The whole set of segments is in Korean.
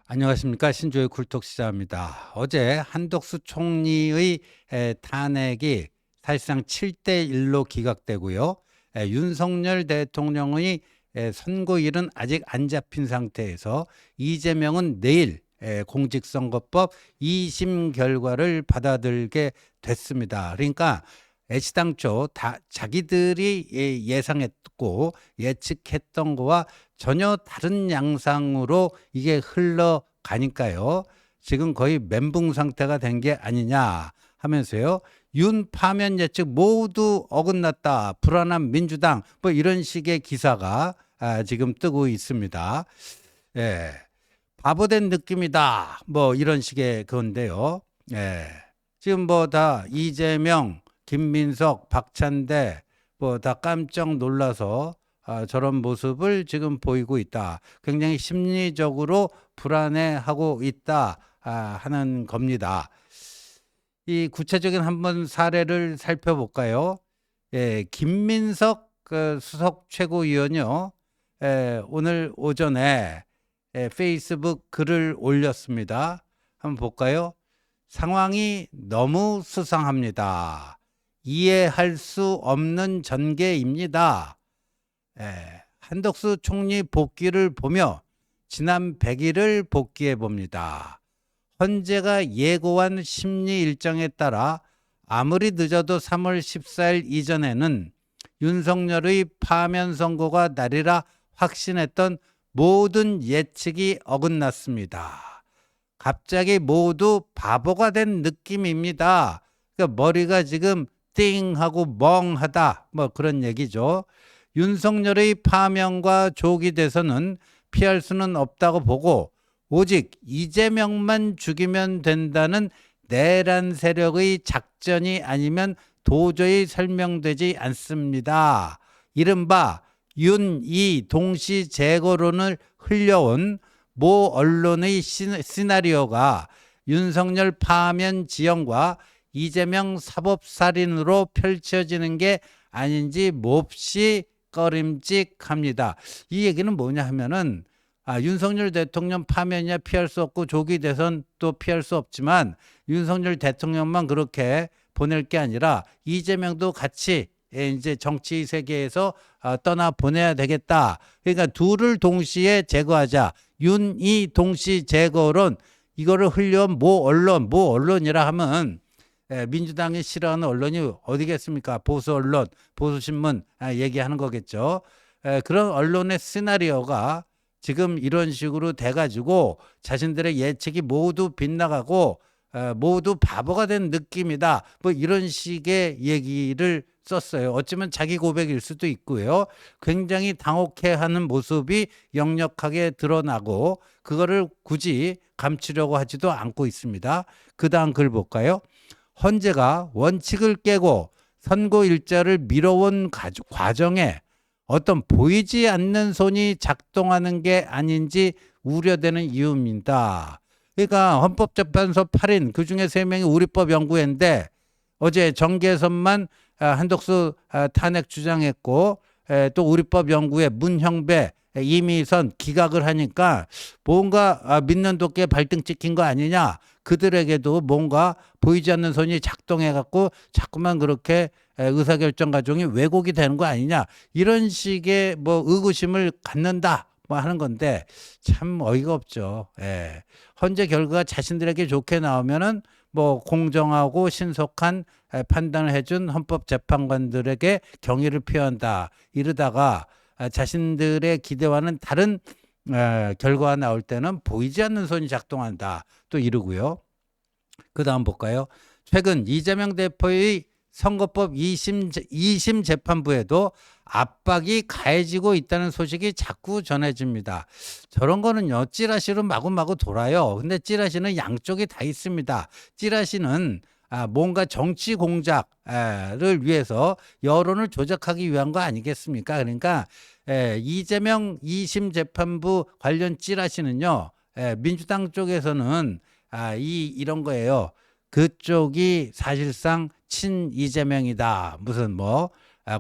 안녕하십니까. 신조의 굴톡 시사입니다. 어제 한덕수 총리의 탄핵이 사실상 7대1로 기각되고요. 윤석열 대통령의 선고일은 아직 안 잡힌 상태에서 이재명은 내일 공직선거법 2심 결과를 받아들게 됐습니다. 그러니까 애시당초 다 자기들이 예상했고 예측했던 거와 전혀 다른 양상으로 이게 흘러가니까요. 지금 거의 멘붕 상태가 된 게 아니냐 하면서요. 윤 파면 예측 모두 어긋났다. 불안한 민주당 뭐 이런 식의 기사가 지금 뜨고 있습니다. 예. 바보된 느낌이다. 뭐 이런 식의 건데요. 예. 지금 뭐 다 이재명, 김민석, 박찬대 뭐 다 깜짝 놀라서 저런 모습을 지금 보이고 있다. 굉장히 심리적으로 불안해하고 있다 하는 겁니다. 이 구체적인 한번 사례를 살펴볼까요? 예, 김민석 수석 최고위원이요. 오늘 오전에 페이스북 글을 올렸습니다. 한번 볼까요? 상황이 너무 수상합니다. 이해할 수 없는 전개입니다. 한덕수 총리 복귀를 보며 지난 100일을 복귀해 봅니다. 헌재가 예고한 심리 일정에 따라 아무리 늦어도 3월 14일 이전에는 윤석열의 파면 선고가 나리라 확신했던 모든 예측이 어긋났습니다. 갑자기 모두 바보가 된 느낌입니다. 그러니까 머리가 지금 띵하고 멍하다 뭐 그런 얘기죠. 윤석열의 파면과 조기 대선은 피할 수는 없다고 보고 오직 이재명만 죽이면 된다는 내란 세력의 작전이 아니면 도저히 설명되지 않습니다. 이른바 윤이 동시 제거론을 흘려온 모 언론의 시나리오가 윤석열 파면 지형과 이재명 사법살인으로 펼쳐지는 게 아닌지 몹시 꺼림칙합니다. 이 얘기는 뭐냐 하면은 윤석열 대통령 파면이야 피할 수 없고 조기 대선 또 피할 수 없지만 윤석열 대통령만 그렇게 보낼 게 아니라 이재명도 같이 이제 정치 세계에서 떠나 보내야 되겠다. 그러니까 둘을 동시에 제거하자. 윤이 동시 제거론 이거를 흘려온 모 언론이라 하면 민주당이 싫어하는 언론이 어디겠습니까? 보수 언론, 보수 신문 얘기하는 거겠죠. 그런 언론의 시나리오가 지금 이런 식으로 돼가지고 자신들의 예측이 모두 빗나가고 모두 바보가 된 느낌이다. 뭐 이런 식의 얘기를 썼어요. 어쩌면 자기 고백일 수도 있고요. 굉장히 당혹해하는 모습이 역력하게 드러나고 그거를 굳이 감추려고 하지도 않고 있습니다. 그 다음 글 볼까요? 헌재가 원칙을 깨고 선고 일자를 미뤄온 과정에 어떤 보이지 않는 손이 작동하는 게 아닌지 우려되는 이유입니다. 그러니까 헌법재판소 8인 그중에 3명이 우리법 연구회인데 어제 정계선만 한덕수 탄핵 주장했고 또 우리법 연구회 문형배 이미선 기각을 하니까 뭔가 믿는 도끼에 발등 찍힌 거 아니냐. 그들에게도 뭔가 보이지 않는 손이 작동해 갖고 자꾸만 그렇게 의사결정 과정이 왜곡이 되는 거 아니냐. 이런 식의 뭐 의구심을 갖는다 뭐 하는 건데 참 어이가 없죠. 헌재 결과가 자신들에게 좋게 나오면은 뭐 공정하고 신속한 판단을 해준 헌법재판관들에게 경의를 표한다. 이러다가 자신들의 기대와는 다른 결과가 나올 때는 보이지 않는 손이 작동한다. 또 이러고요. 그 다음 볼까요? 최근 이재명 대표의 선거법 2심 재판부에도 압박이 가해지고 있다는 소식이 자꾸 전해집니다. 저런 거는요, 찌라시로 마구마구 돌아요. 근데 찌라시는 양쪽이 다 있습니다. 찌라시는 뭔가 정치 공작을 위해서 여론을 조작하기 위한 거 아니겠습니까? 그러니까 이재명 2심 재판부 관련 찌라시는요, 민주당 쪽에서는 이런 거예요. 그쪽이 사실상 친 이재명이다. 무슨 뭐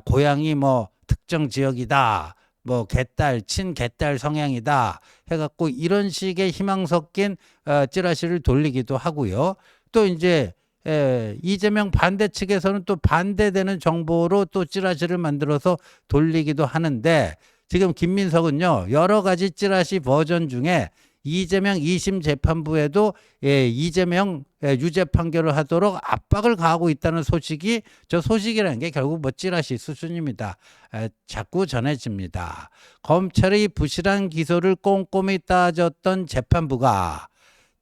고향이 뭐 특정 지역이다. 뭐 개딸, 친개딸 성향이다 해갖고 이런 식의 희망 섞인 찌라시를 돌리기도 하고요. 또 이제 이재명 반대 측에서는 또 반대되는 정보로 또 찌라시를 만들어서 돌리기도 하는데 지금 김민석은요 여러 가지 찌라시 버전 중에 이재명 2심 재판부에도 이재명 유죄 판결을 하도록 압박을 가하고 있다는 소식이 저 소식이라는 게 결국 뭐 찌라시 수준입니다. 자꾸 전해집니다. 검찰의 부실한 기소를 꼼꼼히 따졌던 재판부가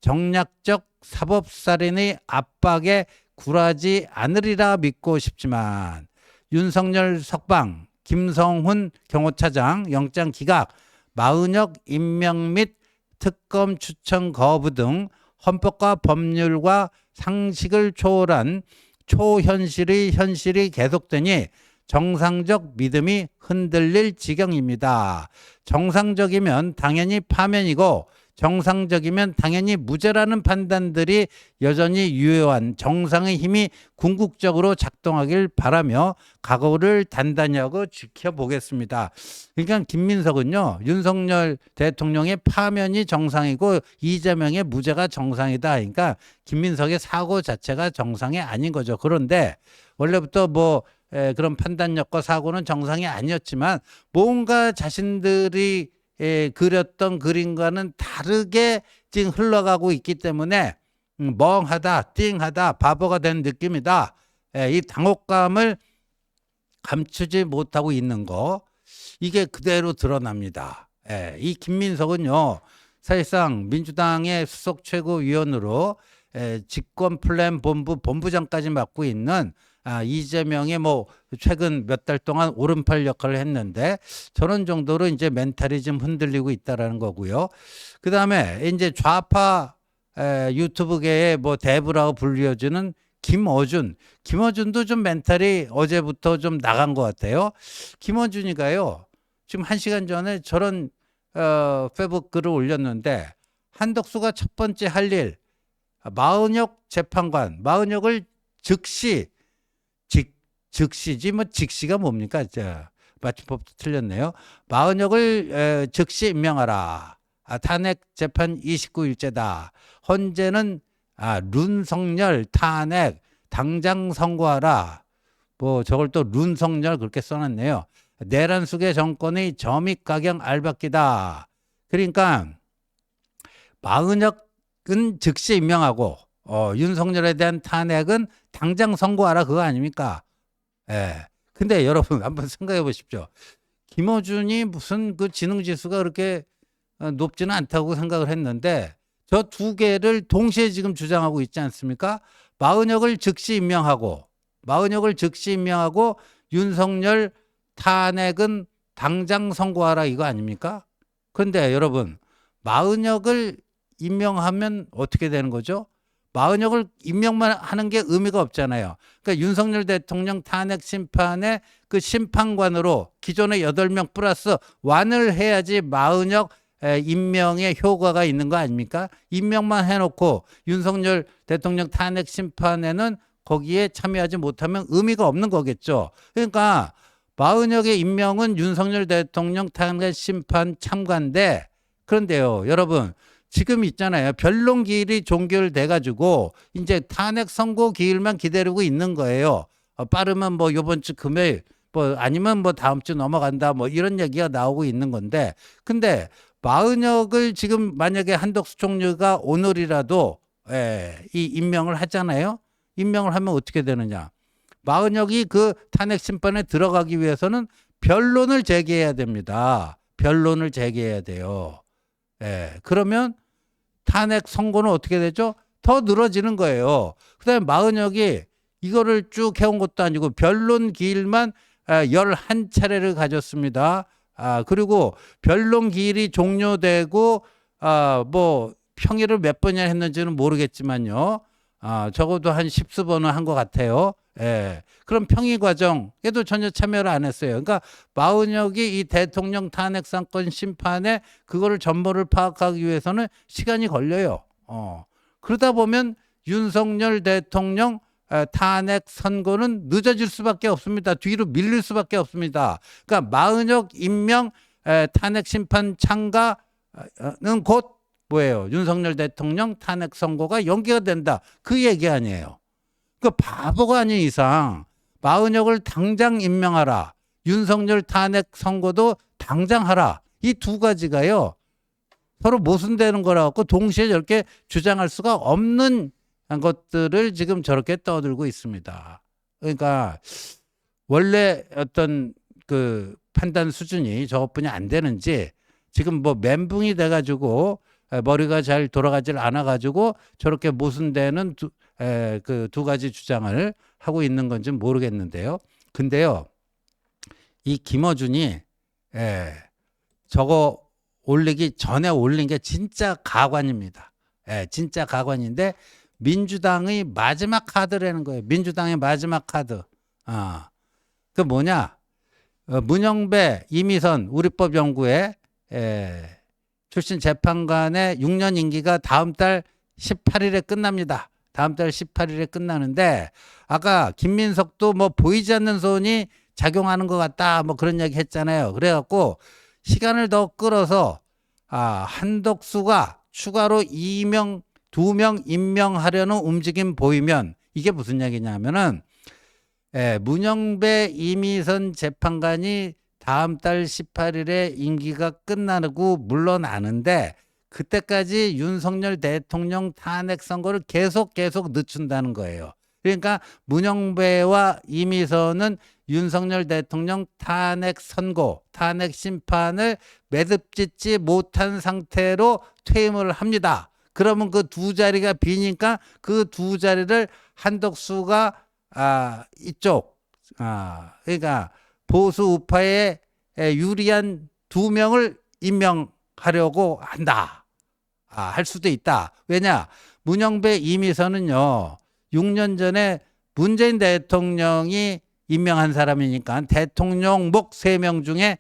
정략적 사법살인의 압박에 굴하지 않으리라 믿고 싶지만 윤석열 석방, 김성훈 경호차장 영장 기각, 마은혁 임명 및 특검 추천 거부 등 헌법과 법률과 상식을 초월한 초현실의 현실이 계속되니 정상적 믿음이 흔들릴 지경입니다. 정상적이면 당연히 파면이고 정상적이면 당연히 무죄라는 판단들이 여전히 유효한 정상의 힘이 궁극적으로 작동하길 바라며 각오를 단단히 하고 지켜보겠습니다. 그러니까 김민석은요 윤석열 대통령의 파면이 정상이고 이재명의 무죄가 정상이다. 그러니까 김민석의 사고 자체가 정상이 아닌 거죠. 그런데 원래부터 뭐 그런 판단력과 사고는 정상이 아니었지만 뭔가 자신들이 그렸던 그림과는 다르게 지금 흘러가고 있기 때문에 멍하다, 띵하다, 바보가 된 느낌이다. 이 당혹감을 감추지 못하고 있는 거 이게 그대로 드러납니다. 이 김민석은요 사실상 민주당의 수석 최고위원으로 집권 플랜 본부 본부장까지 맡고 있는 이재명의 뭐 최근 몇 달 동안 오른팔 역할을 했는데 저런 정도로 이제 멘탈이 좀 흔들리고 있다라는 거고요. 그 다음에 이제 좌파 유튜브계의 뭐 대부라고 불려지는 김어준도 좀 멘탈이 어제부터 좀 나간 것 같아요. 김어준이가요 지금 1시간 전에 저런 페이북 글을 올렸는데 한덕수가 첫 번째 할 일 마은혁 재판관 마은혁을 즉시지 뭐 직시가 뭡니까? 맞춤법도 틀렸네요. 마은혁을 즉시 임명하라. 탄핵 재판 29일째다. 헌재는 룬석열 탄핵 당장 선고하라. 뭐 저걸 또 룬석열 그렇게 써놨네요. 내란 속의 정권의 점입가경 알박기다. 그러니까 마은혁은 즉시 임명하고 윤석열에 대한 탄핵은 당장 선고하라 그거 아닙니까? 근데 여러분 한번 생각해 보십시오. 김어준이 무슨 그 지능지수가 그렇게 높지는 않다고 생각을 했는데 저 두 개를 동시에 지금 주장하고 있지 않습니까? 마은혁을 즉시 임명하고 윤석열 탄핵은 당장 선고하라 이거 아닙니까? 그런데 여러분 마은혁을 임명하면 어떻게 되는 거죠? 마은혁을 임명만 하는 게 의미가 없잖아요. 그러니까 윤석열 대통령 탄핵 심판의 그 심판관으로 기존의 8명 플러스 완을 해야지 마은혁 임명의 효과가 있는 거 아닙니까? 임명만 해놓고 윤석열 대통령 탄핵 심판에는 거기에 참여하지 못하면 의미가 없는 거겠죠. 그러니까 마은혁의 임명은 윤석열 대통령 탄핵 심판 참가인데 그런데요, 여러분. 지금 있잖아요. 변론 기일이 종결돼 가지고 이제 탄핵 선고 기일만 기다리고 있는 거예요. 빠르면 뭐 이번 주 금요일 뭐 아니면 뭐 다음 주 넘어간다 뭐 이런 얘기가 나오고 있는 건데 근데 마은혁을 지금 만약에 한덕수 총리가 오늘이라도 이 임명을 하잖아요. 임명을 하면 어떻게 되느냐. 마은혁이 그 탄핵 심판에 들어가기 위해서는 변론을 제기해야 됩니다. 변론을 제기해야 돼요. 그러면 탄핵 선고는 어떻게 되죠? 더 늘어지는 거예요. 그다음에 마은혁이 이거를 쭉 해온 것도 아니고 변론 기일만 11차례를 가졌습니다. 그리고 변론 기일이 종료되고 뭐 평일을 몇 번이나 했는지는 모르겠지만요. 적어도 한 10수번은 한 것 같아요. 그럼 평의 과정에도 전혀 참여를 안 했어요. 그러니까 마은혁이 이 대통령 탄핵 사건 심판에 그거를 전모를 파악하기 위해서는 시간이 걸려요. 그러다 보면 윤석열 대통령 탄핵 선고는 늦어질 수밖에 없습니다. 뒤로 밀릴 수밖에 없습니다. 그러니까 마은혁 임명 탄핵 심판 참가는 곧 뭐예요? 윤석열 대통령 탄핵 선고가 연기가 된다. 그 얘기 아니에요. 그 바보가 아닌 이상 마은혁을 당장 임명하라. 윤석열 탄핵 선고도 당장 하라. 이 두 가지가요. 서로 모순되는 거라고 동시에 저렇게 주장할 수가 없는 것들을 지금 저렇게 떠들고 있습니다. 그러니까 원래 어떤 그 판단 수준이 저것뿐이 안 되는지 지금 뭐 멘붕이 돼가지고 머리가 잘 돌아가질 않아가지고 저렇게 모순되는 그 두 가지 주장을 하고 있는 건지 모르겠는데요. 근데요, 이 김어준이 저거 올리기 전에 올린 게 진짜 가관입니다. 진짜 가관인데 민주당의 마지막 카드라는 거예요. 민주당의 마지막 카드. 그 뭐냐? 문영배, 이미선 우리법연구회 출신 재판관의 6년 임기가 다음 달 18일에 끝납니다. 다음 달 18일에 끝나는데 아까 김민석도 뭐 보이지 않는 손이 작용하는 것 같다 뭐 그런 얘기 했잖아요. 그래갖고 시간을 더 끌어서 한덕수가 추가로 2명 임명하려는 움직임 보이면 이게 무슨 얘기냐면은 문영배 이미선 재판관이 다음 달 18일에 임기가 끝나고 물러나는데 그때까지 윤석열 대통령 탄핵 선고를 계속 늦춘다는 거예요. 그러니까 문영배와 이미선은 윤석열 대통령 탄핵 선고, 탄핵 심판을 매듭짓지 못한 상태로 퇴임을 합니다. 그러면 그 두 자리가 비니까 그 두 자리를 한덕수가 이쪽 그러니까 보수 우파에 유리한 2명을 임명하려고 한다. 할 수도 있다. 왜냐? 문영배 이미선은요. 6년 전에 문재인 대통령이 임명한 사람이니까 대통령목 3명 중에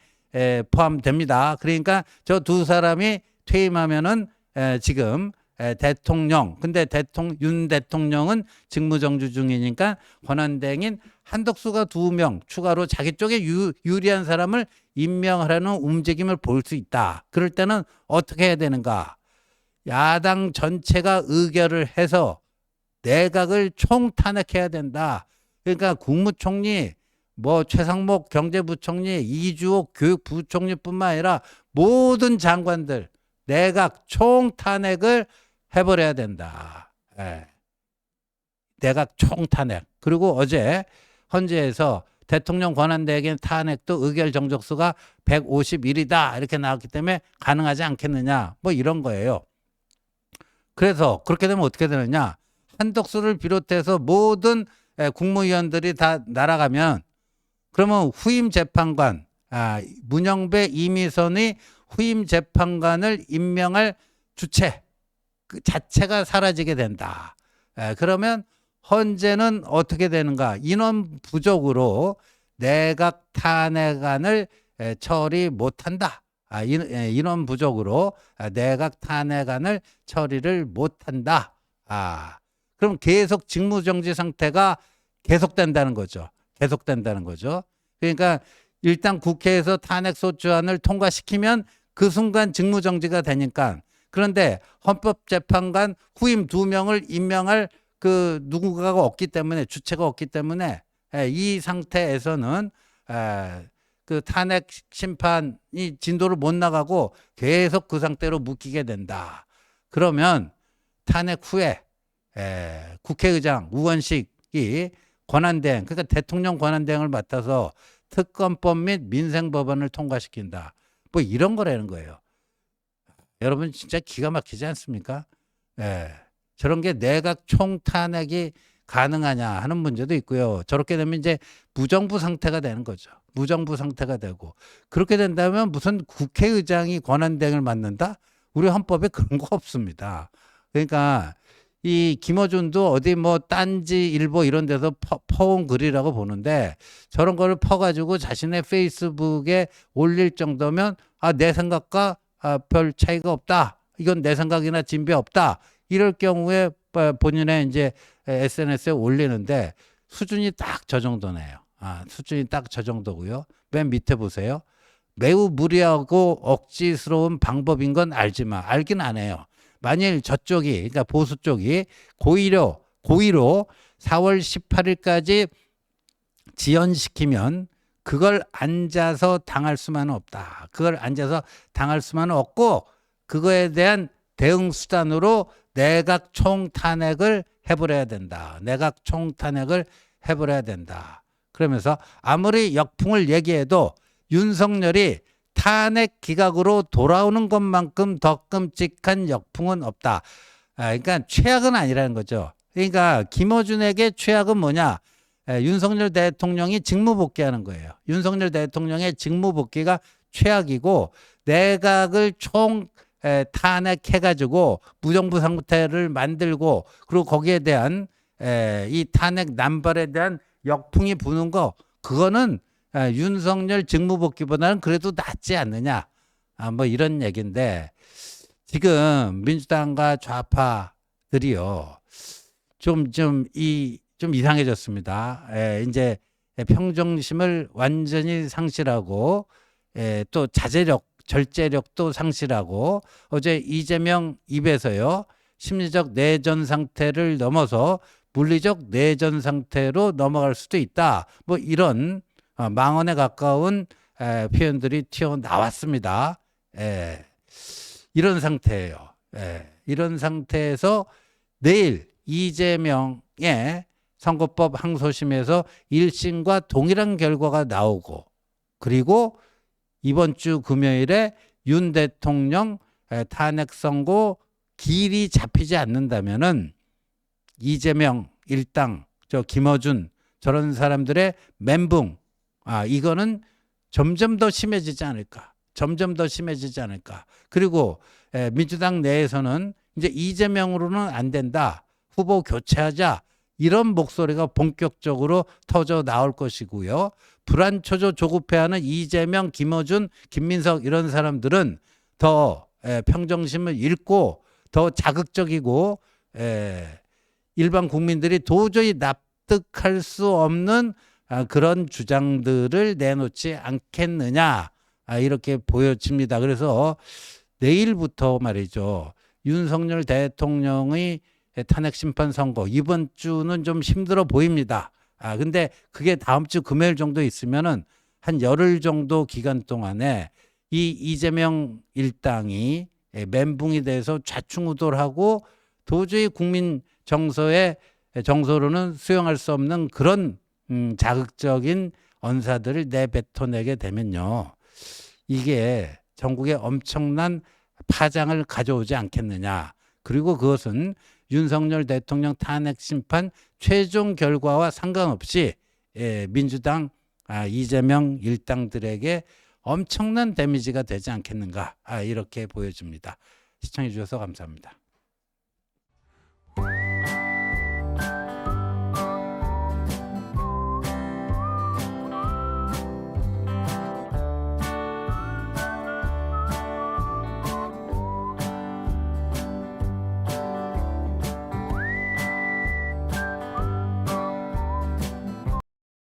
포함됩니다. 그러니까 저 두 사람이 퇴임하면은 지금 대통령, 근데 윤 대통령은 직무정지 중이니까 권한대행인 한덕수가 2명 추가로 자기 쪽에 유리한 사람을 임명하라는 움직임을 볼 수 있다. 그럴 때는 어떻게 해야 되는가? 야당 전체가 의결을 해서 내각을 총탄핵해야 된다. 그러니까 국무총리, 뭐 최상목 경제부총리, 이주호 교육부총리뿐만 아니라 모든 장관들 내각 총탄핵을 해버려야 된다. 내각 총탄핵. 그리고 어제 헌재에서 대통령 권한대행의 탄핵도 의결 정족수가 151이다 이렇게 나왔기 때문에 가능하지 않겠느냐 뭐 이런 거예요. 그래서 그렇게 되면 어떻게 되느냐? 한덕수를 비롯해서 모든 국무위원들이 다 날아가면 그러면 후임 재판관 문영배 이미선의 후임 재판관을 임명할 주체 그 자체가 사라지게 된다. 그러면 헌재는 어떻게 되는가? 인원 부족으로 내각 탄핵안을 처리 못한다. 인원 부족으로 내각 탄핵안을 처리를 못한다. 그럼 계속 직무정지 상태가 계속된다는 거죠. 계속된다는 거죠. 그러니까 일단 국회에서 탄핵소추안을 통과시키면 그 순간 직무정지가 되니까 그런데 헌법재판관 후임 2명을 임명할 그 누군가가 없기 때문에 주체가 없기 때문에 이 상태에서는 그 탄핵 심판이 진도를 못 나가고 계속 그 상태로 묶이게 된다. 그러면 탄핵 후에 국회의장 우원식이 권한대행 그러니까 대통령 권한대행을 맡아서 특검법 및 민생법안을 통과시킨다. 뭐 이런 거라는 거예요. 여러분 진짜 기가 막히지 않습니까? 저런 게 내각 총탄핵이 가능하냐 하는 문제도 있고요. 저렇게 되면 이제 무정부 상태가 되는 거죠. 무정부 상태가 되고 그렇게 된다면 무슨 국회의장이 권한대행을 맡는다? 우리 헌법에 그런 거 없습니다. 그러니까 이 김어준도 어디 뭐 딴지 일보 이런 데서 퍼온 글이라고 보는데 저런 거를 퍼가지고 자신의 페이스북에 올릴 정도면 내 생각과 별 차이가 없다. 이건 내 생각이나 진배 없다. 이럴 경우에 본인의 이제 SNS에 올리는데 수준이 딱 저 정도네요. 수준이 딱 저 정도고요. 맨 밑에 보세요. 매우 무리하고 억지스러운 방법인 건 알지만 알긴 안 해요. 만일 저쪽이 그러니까 보수 쪽이 고의로 4월 18일까지 지연시키면 그걸 앉아서 당할 수만은 없다. 그걸 앉아서 당할 수만은 없고 그거에 대한 대응 수단으로 내각 총탄핵을 해버려야 된다. 내각 총탄핵을 해버려야 된다. 그러면서 아무리 역풍을 얘기해도 윤석열이 탄핵 기각으로 돌아오는 것만큼 더 끔찍한 역풍은 없다. 그러니까 최악은 아니라는 거죠. 그러니까 김어준에게 최악은 뭐냐? 윤석열 대통령이 직무복귀하는 거예요. 윤석열 대통령의 직무복귀가 최악이고 내각을 총 탄핵해가지고 무정부 상태를 만들고 그리고 거기에 대한 이 탄핵 남발에 대한 역풍이 부는 거 그거는 윤석열 직무복귀보다는 그래도 낫지 않느냐. 뭐 이런 얘기인데 지금 민주당과 좌파들이요 좀 이상해졌습니다. 이제 평정심을 완전히 상실하고 또 자제력, 절제력도 상실하고 어제 이재명 입에서요 심리적 내전 상태를 넘어서 물리적 내전 상태로 넘어갈 수도 있다. 뭐 이런 망언에 가까운 표현들이 튀어나왔습니다. 이런 상태예요. 이런 상태에서 내일 이재명의 선거법 항소심에서 1심과 동일한 결과가 나오고 그리고 이번 주 금요일에 윤 대통령 탄핵 선고 길이 잡히지 않는다면은 이재명 일당 저 김어준 저런 사람들의 멘붕 이거는 점점 더 심해지지 않을까. 점점 더 심해지지 않을까. 그리고 민주당 내에서는 이제 이재명으로는 안 된다. 후보 교체하자. 이런 목소리가 본격적으로 터져 나올 것이고요. 불안초조 조급해하는 이재명, 김어준, 김민석 이런 사람들은 더 평정심을 잃고 더 자극적이고 일반 국민들이 도저히 납득할 수 없는 그런 주장들을 내놓지 않겠느냐 이렇게 보여집니다. 그래서 내일부터 말이죠. 윤석열 대통령의 탄핵 심판 선고 이번 주는 좀 힘들어 보입니다. 근데 그게 다음 주 금요일 정도 있으면은 한 열흘 정도 기간 동안에 이 이재명 일당이 멘붕이 돼서 좌충우돌하고 도저히 국민 정서로는 수용할 수 없는 그런 자극적인 언사들을 내뱉어내게 되면요. 이게 전국에 엄청난 파장을 가져오지 않겠느냐. 그리고 그것은 윤석열 대통령 탄핵 심판 최종 결과와 상관없이 민주당 이재명 일당들에게 엄청난 데미지가 되지 않겠는가 이렇게 보여집니다. 시청해 주셔서 감사합니다.